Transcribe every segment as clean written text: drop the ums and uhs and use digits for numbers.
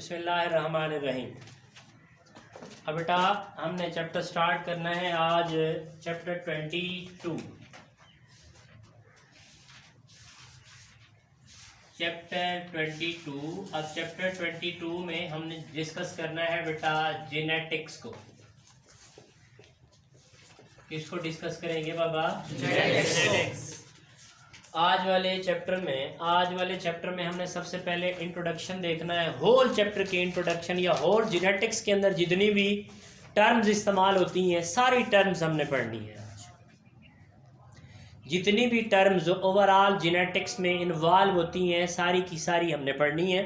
बिस्मिल्लाहिर्रहमानिर्रहीम। अब बेटा हमने चैप्टर स्टार्ट करना है आज चैप्टर 22। अब चैप्टर 22 में हमने डिस्कस करना है बेटा जेनेटिक्स को। किसको डिस्कस करेंगे बाबा? जेनेटिक्स। आज वाले चैप्टर में हमने सबसे पहले इंट्रोडक्शन देखना है। होल चैप्टर के इंट्रोडक्शन या होल जेनेटिक्स के अंदर जितनी भी टर्म्स इस्तेमाल होती हैं सारी टर्म्स हमने पढ़नी है। आज जितनी भी टर्म्स ओवरऑल जेनेटिक्स में इन्वॉल्व होती हैं सारी की सारी हमने पढ़नी है।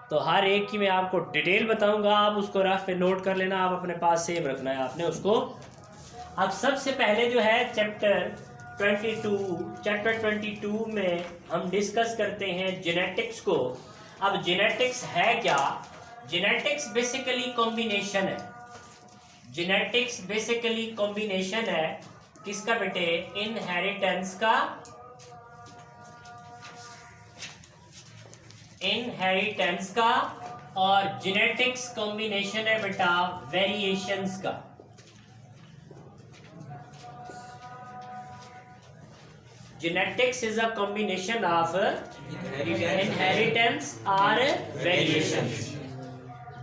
तो हर एक की मैं आपको डिटेल बताऊंगा, आप उसको रफ पे नोट कर लेना, आप अपने पास सेव रखना है आपने उसको। अब सबसे पहले जो है चैप्टर 22 में हम डिस्कस करते हैं जेनेटिक्स को। अब जेनेटिक्स है क्या? जेनेटिक्स बेसिकली कॉम्बिनेशन है। जेनेटिक्स बेसिकली कॉम्बिनेशन है किसका बेटे? इनहेरिटेंस का। इनहेरिटेंस का। और जेनेटिक्स कॉम्बिनेशन है बेटा वेरिएशंस का। Genetics is a combination of inheritance or variations.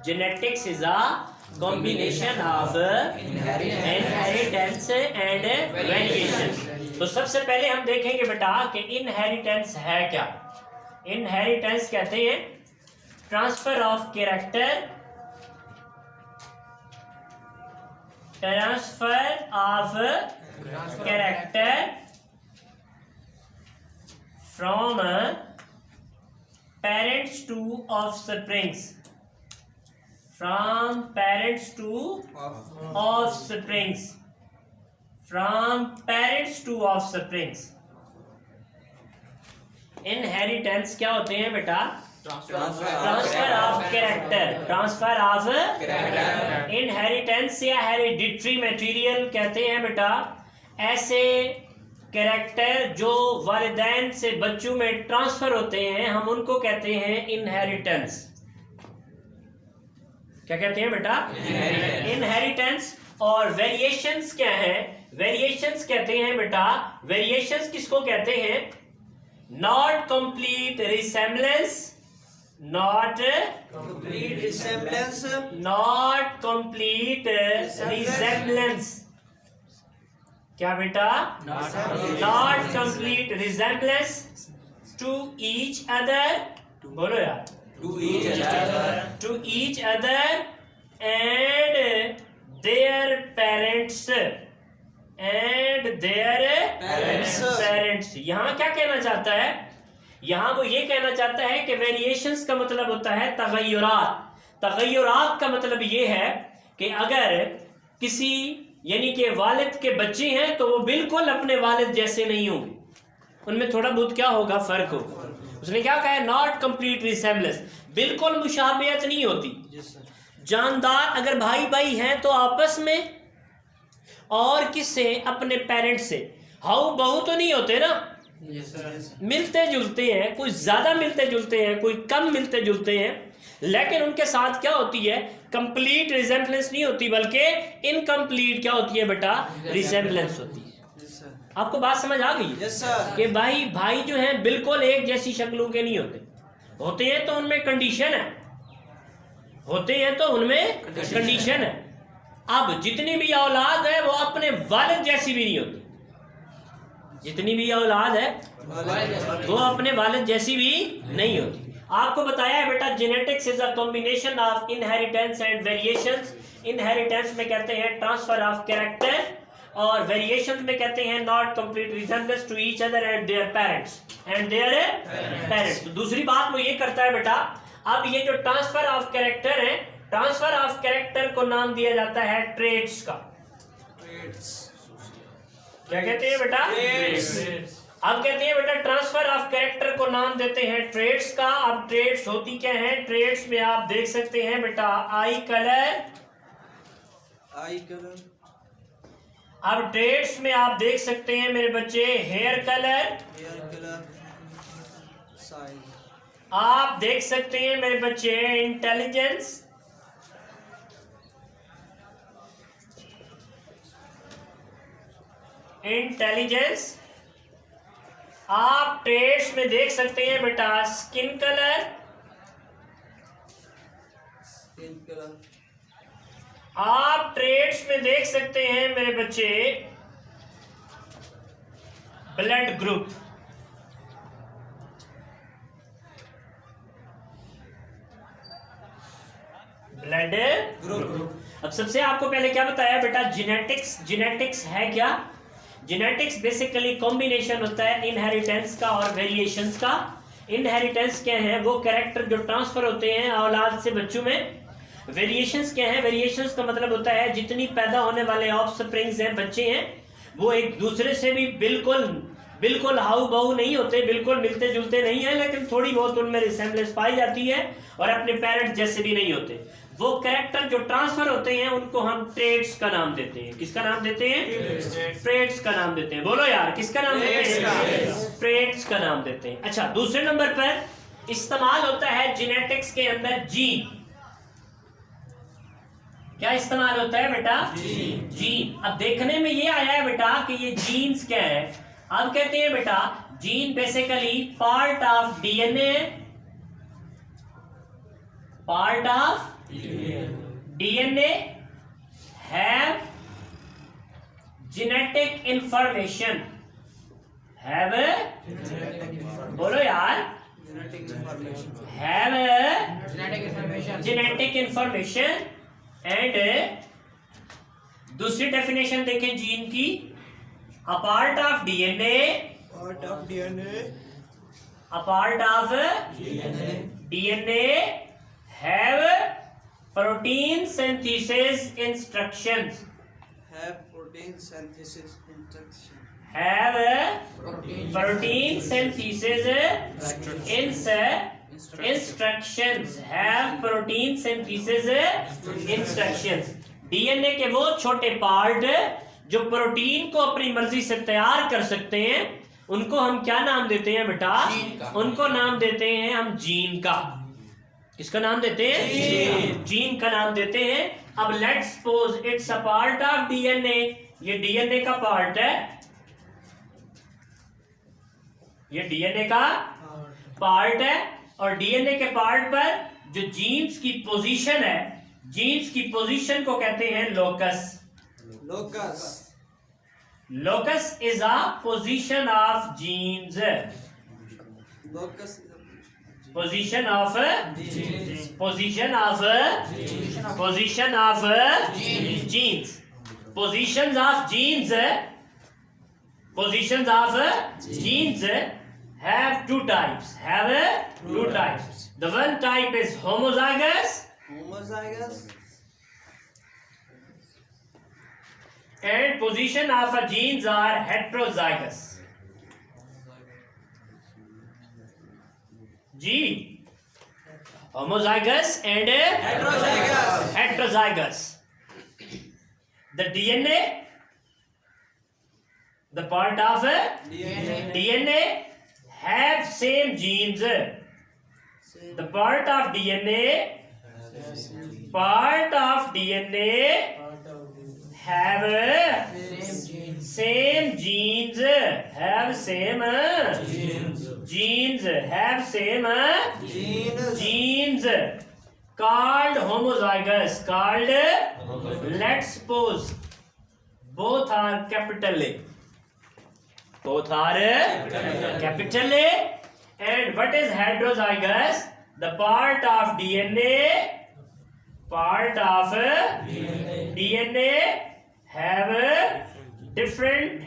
Genetics is a combination of inheritance and variations. तो सबसे पहले हम देखेंगे बेटा कि inheritance है क्या। Inheritance कहते हैं transfer of character, transfer of character from parents to offsprings. From parents to offsprings. From parents to offsprings. Inheritance क्या होते हैं बेटा? Transfer of character. Transfer of character. Inheritance या हेरिडिटरी मटेरियल कहते हैं बेटा ऐसे कैरेक्टर जो वालिदैन से बच्चों में ट्रांसफर होते हैं, हम उनको कहते हैं इनहेरिटेंस। क्या कहते हैं बेटा? इनहेरिटेंस। और वेरिएशंस क्या है? वेरिएशंस कहते हैं बेटा, वेरिएशंस किसको कहते हैं? Not complete resemblance, not complete resemblance, not complete resemblance. क्या बेटा? Not complete resemblance to each other. बोलो यार। To each other and their parents. And their parents. यहाँ क्या कहना चाहता है? यहाँ वो ये कहना चाहता है कि वेरिएशंस का मतलब होता है तगय्युरात। तगय्युरात का मतलब ये है कि अगर किसी यानी कि वालिद के बच्चे हैं तो वो बिल्कुल अपने वालिद जैसे नहीं होंगे, उनमें थोड़ा बहुत क्या होगा? फर्क होगा। उसने क्या कहा है? नॉट कंप्लीट रिसेम्बलेंस, बिल्कुल मुशाबहत नहीं होती। जानदार अगर भाई भाई हैं तो आपस में, और किससे? अपने पेरेंट्स से। हाउ बहू तो नहीं होते ना, मिलते जुलते हैं, कोई ज्यादा मिलते जुलते हैं, कोई कम मिलते जुलते हैं, लेकिन उनके साथ क्या होती है? कंप्लीट रिजेम्बलेंस नहीं होती, बल्कि इनकम्प्लीट क्या होती है बेटा? रिजेम्बलेंस होती है। आपको बात समझ आ गई? कि भाई भाई जो हैं बिल्कुल एक जैसी शक्लों के नहीं होते। होते हैं तो उनमें कंडीशन है, होते हैं तो उनमें कंडीशन है। अब जितनी भी औलाद है वो अपने वालिद जैसी भी नहीं होती। जितनी भी औलाद है वो अपने वालिद जैसी भी नहीं होती। आपको बताया है बेटा genetics is a combination of inheritance and variations. Inheritance में कहते हैं ट्रांसफर ऑफ कैरेक्टर, और वेरिएशंस में कहते हैं not complete resemblance to each other and their parents. And their parents. तो दूसरी बात वो ये करता है बेटा, अब ये जो ट्रांसफर ऑफ कैरेक्टर है, ट्रांसफर ऑफ कैरेक्टर को नाम दिया जाता है ट्रेट्स का। क्या कहते हैं बेटा? ट्रेट्स। अब कहते हैं बेटा ट्रांसफर ऑफ कैरेक्टर को नाम देते हैं ट्रेट्स का। अब ट्रेट्स होती क्या है? ट्रेट्स में आप देख सकते हैं बेटा आई कलर। अब ट्रेट्स में आप देख सकते हैं मेरे बच्चे हेयर कलर, आप देख सकते हैं मेरे बच्चे इंटेलिजेंस, इंटेलिजेंस। आप ट्रेड्स में देख सकते हैं बेटा स्किन कलर, आप ट्रेड्स में देख सकते हैं मेरे बच्चे ब्लड ग्रुप। Blood group. अब सबसे आपको पहले क्या बताया बेटा, जेनेटिक्स। जेनेटिक्स है क्या? जेनेटिक्स बेसिकली कॉम्बिनेशन होता है इनहेरिटेंस का और वेरिएशंस का। इनहेरिटेंस क्या है? वो कैरेक्टर जो ट्रांसफर होते हैं औलाद से बच्चों में। वेरिएशंस क्या है? वेरिएशंस का मतलब होता है जितनी पैदा होने वाले ऑफस्प्रिंग्स हैं, बच्चे हैं, वो एक दूसरे से भी बिल्कुल हाउ बहू नहीं होते, बिल्कुल मिलते जुलते नहीं है, लेकिन थोड़ी बहुत उनमें रिसेम्बलेंस पाई जाती है और अपने पेरेंट्स जैसे भी नहीं होते। वो कैरेक्टर जो ट्रांसफर होते हैं उनको हम ट्रेड्स का नाम देते हैं। किसका नाम देते हैं? ट्रेड्स का नाम देते हैं। बोलो यार, किसका नाम देते हैं? ट्रेड्स का नाम देते हैं। अच्छा, दूसरे नंबर पर इस्तेमाल होता है जेनेटिक्स के अंदर जीन। क्या इस्तेमाल होता है बेटा? जीन। अब देखने में ये आया है बेटा कि ये जीन्स क्या है। अब कहते हैं बेटा gene basically part of DNA, part of DNA have genetic information, have, बोलो यार, हैव जेनेटिक इंफॉर्मेशन। एंड दूसरी डेफिनेशन देखें जीन की, a part of DNA, a part of DNA have protein synthesis instructions, have protein synthesis instruction, have protein synthesis instructions, have protein synthesis instructions। DNA के वो छोटे part जो protein को अपनी मर्जी से तैयार कर सकते हैं, उनको हम क्या नाम देते हैं बेटा? उनको नाम देते हैं हम जीन का। किसका नाम देते हैं? जीन का नाम देते हैं। अब let's suppose it's a part of DNA, ये डीएनए का पार्ट है, ये डीएनए का पार्ट है, और डीएनए के पार्ट पर जो जीन्स की पोजीशन है, जीन्स की पोजीशन को कहते हैं locus. locus, locus is a position of genes, locus position of position of position of genes, positions of genes, positions of genes have two types, have two types. The one type is homozygous homozygous, and position of a genes are heterozygous. G, homozygous and heterozygous, heterozygous. The DNA, the part of DNA have same genes. The part of DNA have same genes, have same genes, have same genes, called homozygous, called, let's suppose both are capital A, both are capital A. And what is heterozygous? The part of DNA have different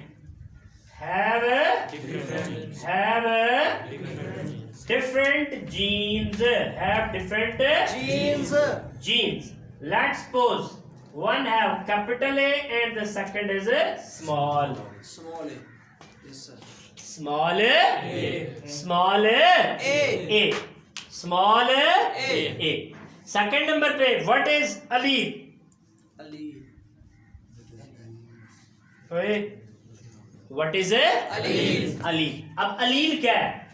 genes, have different genes. Let's suppose one have capital A and the second is small. small a, yes sir, Small a, small a, small a. Second number पे what is allele? allele, What is allele? Allele. अब allele क्या है?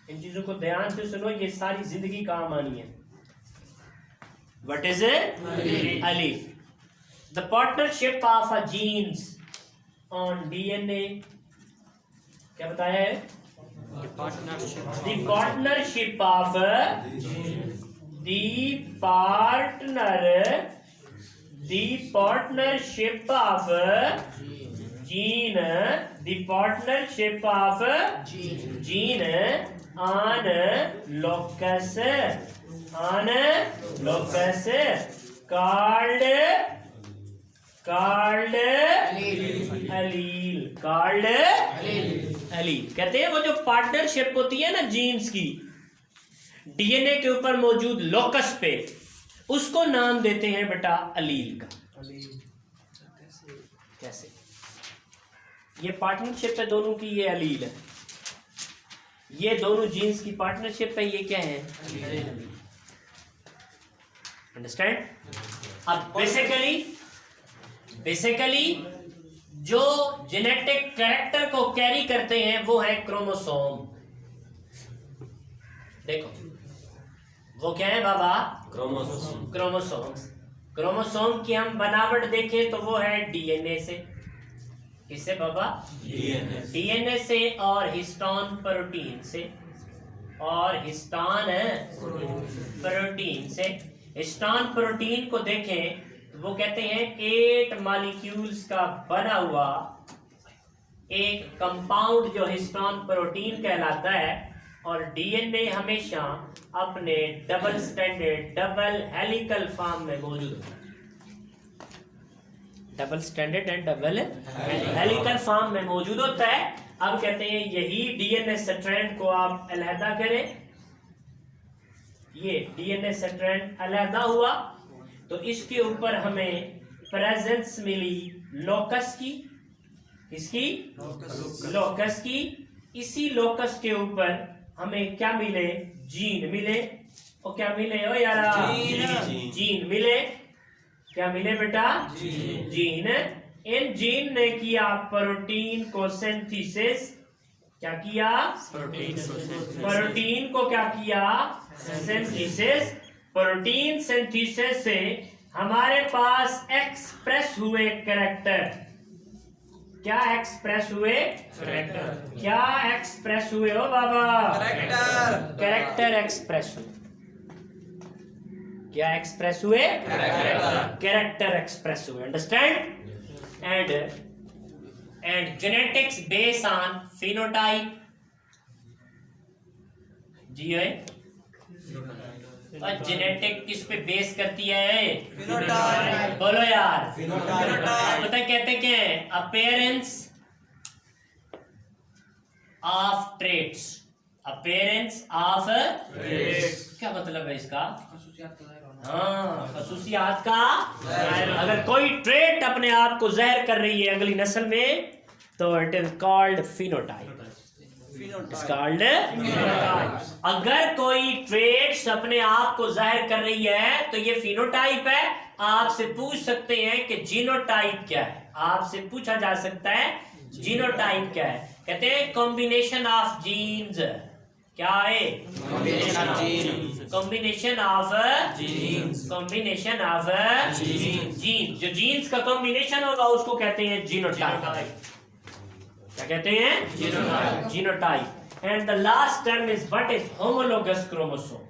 इन चीजों को ध्यान से सुनो, ये सारी जिंदगी काम आनी है। What is allele? The partnership of a genes on DNA, क्या बताया है? The partnership of the partnership of gene on locus called allele कहते हैं। वो जो पार्टनरशिप होती है ना जीन्स की डीएनए के ऊपर मौजूद लोकस पे, उसको नाम देते हैं बेटा अलील का। कैसे? ये पार्टनरशिप है दोनों की, ये अलील है। ये दोनों जीन्स की पार्टनरशिप है, ये क्या है? अंडरस्टैंड? अब बेसिकली जो जेनेटिक कैरेक्टर को कैरी करते हैं वो है क्रोमोसोम। देखो वो क्या है बाबा? क्रोमोसोम की हम बनावट देखें तो वो है डीएनए से। किससे बाबा? डीएनए से और हिस्टोन प्रोटीन से, और हिस्टोन प्रोटीन से। हिस्टोन प्रोटीन को देखें तो वो कहते हैं 8 मॉलिक्यूल्स का बना हुआ एक कंपाउंड जो हिस्टोन प्रोटीन कहलाता है। और डीएनए हमेशा अपने double standard double helical form में मौजूद है। Double standard and double helical form में मौजूद होता है। अब कहते हैं यही डीएनए स्ट्रैंड को आप अलहदा करें, ये डीएनए स्ट्रैंड अलहदा हुआ तो इसके ऊपर हमें प्रेजेंस मिली लोकस की। इसकी लोकस की। इसी लोकस के ऊपर हमें क्या मिले? जीन मिले। और क्या मिले हो यारा? जीन मिले। क्या मिले बेटा? जीन। इन जीन ने किया प्रोटीन को सिंथेसिस। क्या किया? प्रोटीन को क्या किया? सिंथेसिस। प्रोटीन सिंथेसिस से हमारे पास एक्सप्रेस हुए कैरेक्टर। क्या एक्सप्रेस हुए? क्या एक्सप्रेस हुए हो बाबा? कैरेक्टर एक्सप्रेस हुए। क्या एक्सप्रेस हुए? कैरेक्टर एक्सप्रेस हुए। Understand? And genetics base on phenotype. जी है। और जेनेटिक किस पे बेस करती है? फिनोटाइप। बोलो यार। फिनोटाइप। पता कहते क्या है? Appearance of traits. Appearance of traits क्या मतलब है इसका? हाँ, खसूसियात का। अगर कोई ट्रेट अपने आप को ज़ाहिर कर रही है अगली नस्ल में तो इट इज कॉल्ड फिनोटाइप। अगर कोई ट्रेट्स अपने आप को जाहिर कर रही है तो ये फिनोटाइप है। आपसे पूछ सकते हैं कि जीनोटाइप क्या है? आपसे पूछा जा सकता है जीनोटाइप क्या है? कहते हैं कॉम्बिनेशन ऑफ जीन्स। क्या है? Combination of genes. जो जीन्स का कॉम्बिनेशन होगा उसको कहते हैं जीनोटाइप। क्या कहते हैं? Genotype. And the last term is what is homologous chromosome.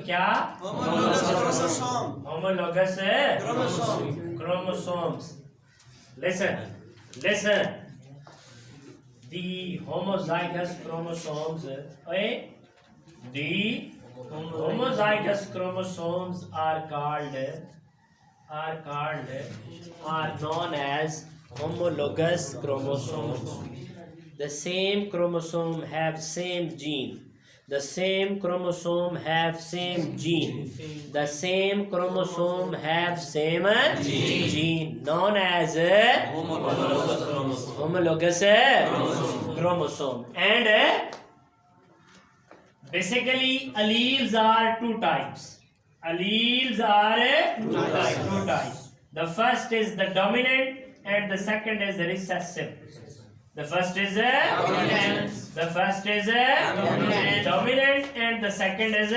क्या? Homologous chromosomes. Listen. The homozygous chromosomes. The homozygous chromosomes are known as homologous chromosomes. The same chromosome have same gene. The same chromosome have same gene. The same chromosome have same gene. Known as homologous chromosome. And basically alleles are two types. Alleles are two types. The first is the dominant and the second is recessive. The first is dominant and the second is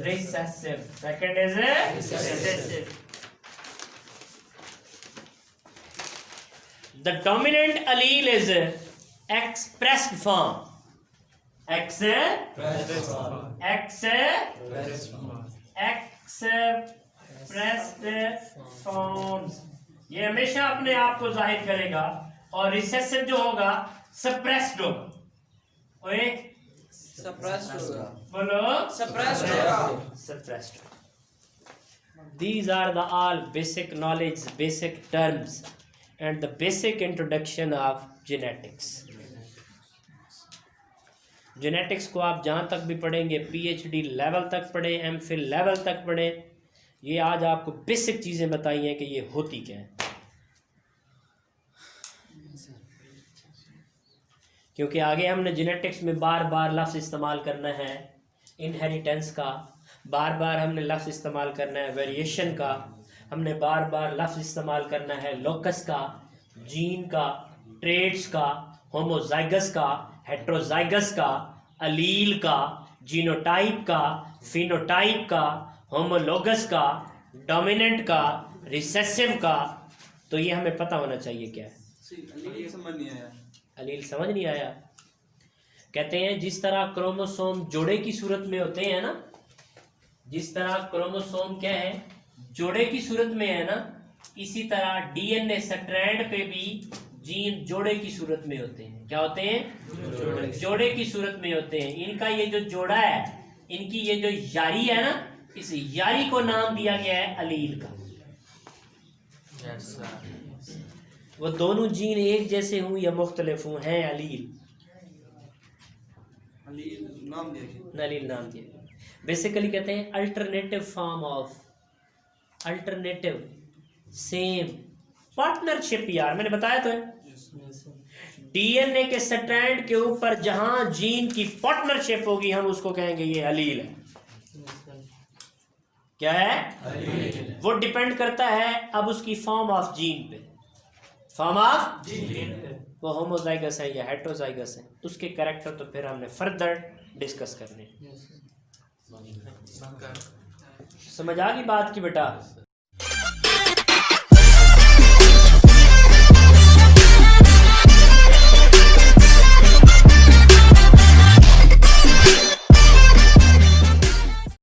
recessive. Second is recessive. The dominant allele is expressed form. Expressed forms. ये हमेशा अपने आप को जाहिर करेगा और recessive जो होगा सप्रेस्ड होगा. ओए Suppressed होगा. बोलो Suppressed होगा. suppressed. These are the all basic knowledge, basic terms and the basic introduction of genetics. Genetics को आप जहाँ तक भी पढ़ेंगे, PhD लेवल तक पढ़े, MPhil लेवल तक पढ़े, ये आज आपको बेसिक चीज़ें बताई हैं कि ये होती क्या है. क्योंकि आगे हमने जेनेटिक्स में बार बार लफ्ज़ इस्तेमाल करना है इनहेरिटेंस का, बार बार हमने लफ्ज़ इस्तेमाल करना है वेरिएशन का, हमने बार बार लफ्ज़ इस्तेमाल करना है लोकस का, जीन का, ट्रेड्स का, होमोजाइगस का, हेट्रोजाइगस का, अलील का, जीनोटाइप का, फिनोटाइप का, होमोलोगस का, डोमिनेंट का, रिसेसिव का. तो ये हमें पता होना चाहिए क्या है. अलील समझ नहीं आया. अलील समझ नहीं आया. कहते हैं जिस तरह क्रोमोसोम जोड़े की सूरत में होते हैं ना, जिस तरह क्रोमोसोम क्या है जोड़े की सूरत में है ना, इसी तरह डीएनए स्ट्रैंड पे भी जीन जोड़े की सूरत में होते हैं. क्या होते हैं? जोड़े की सूरत में होते हैं. इनका ये जो जोड़ा है, इनकी ये जो यारी है ना, इस यारी को नाम दिया गया है अलील का. वो दोनों जीन एक जैसे हों या मुख्तलिफ हों, हैं अलील. अलील नाम दिया गया. अलील नाम दिया गया. बेसिकली कहते हैं alternative form of alternative same partnership. यार मैंने बताया तो है, डीएनए के स्ट्रैंड के ऊपर जहां जीन की पार्टनरशिप होगी हम उसको कहेंगे ये अलील है. क्या है? अलील. वो डिपेंड करता है अब उसकी फॉर्म ऑफ जीन पे, फॉर्म ऑफ जीन. वो होमोजाइगस है या हेट्रोजाइगस है, उसके कैरेक्टर तो फिर हमने फर्दर डिस्कस करने. समझ आ गई बात की बेटा?